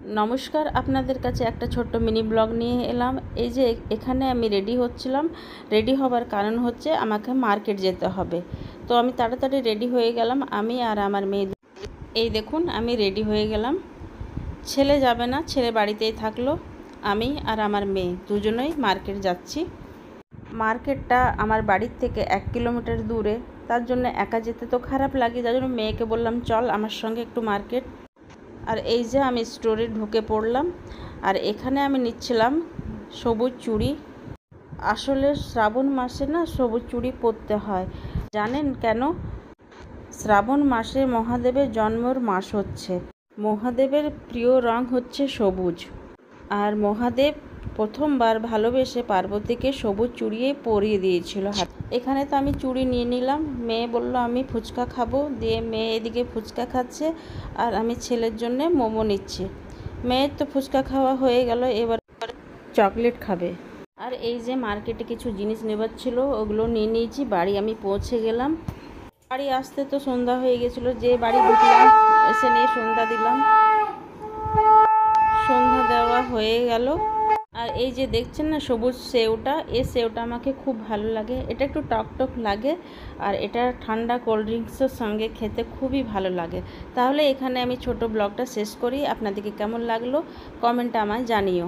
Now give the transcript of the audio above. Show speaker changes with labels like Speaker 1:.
Speaker 1: নমস্কার, আপনাদের কাছে একটা ছোট্ট মিনি ব্লগ নিয়ে এলাম। এই যে এখানে আমি রেডি হচ্ছিলাম। রেডি হবার কারণ হচ্ছে আমাকে মার্কেট যেতে হবে। তো আমি তাড়াতাড়ি রেডি হয়ে গেলাম, আমি আর আমার মেয়ে। এই দেখুন আমি রেডি হয়ে গেলাম। ছেলে যাবে না, ছেলে বাড়িতেই থাকলো। আমি আর আমার মেয়ে দুজনেই মার্কেট যাচ্ছি। মার্কেটটা আমার বাড়ির থেকে 1 কিলোমিটার দূরে, তার জন্য একা যেতে তো খারাপ লাগে, যার জন্য মেয়েকে বললাম চল আমার সঙ্গে একটু মার্কেট। আর এই যে আমি স্টোরে ঢুকে পড়লাম, আর এখানে আমি নিচ্ছিলাম সবুজ চুড়ি। আসলে শ্রাবণ মাসে না সবুজ চুড়ি পরতে হয়, জানেন কেন? শ্রাবণ মাসে মহাদেবের জন্মের মাস হচ্ছে। মহাদেবের প্রিয় রং হচ্ছে সবুজ, আর মহাদেব প্রথমবার ভালোবেসে পার্বতীকে সবুজ চুড়িয়ে পরিয়ে দিয়েছিল হাত। এখানে তো আমি চুড়ি নিয়ে নিলাম। মেয়ে বলল আমি ফুচকা খাবো, দিয়ে মেয়ে এদিকে ফুচকা খাচ্ছে আর আমি ছেলের জন্য মোমো নিচ্ছি। মেয়ের তো ফুচকা খাওয়া হয়ে গেল, এবার চকলেট খাবে। আর এই যে মার্কেটে কিছু জিনিস নেবার ছিল, ওগুলো নিয়ে নিয়েছি। বাড়ি আমি পৌঁছে গেলাম। বাড়ি আসতে তো সন্ধ্যা হয়ে গেছিলো, যে বাড়ি ঢুকলাম এসে নিয়ে সন্ধ্যা দিলাম। সন্ধ্যা দেওয়া হয়ে গেল। আর এই যে দেখছেন না সবুজ সেওটা, এই সেওটা আমাকে খুব ভালো লাগে। এটা একটু টক টক লাগে, আর এটা ঠান্ডা কোল্ড ড্রিঙ্কসের সঙ্গে খেতে খুবই ভালো লাগে। তাহলে এখানে আমি ছোট ব্লগটা শেষ করি। আপনাদেরকে কেমন লাগলো কমেন্টে আমায় জানিও।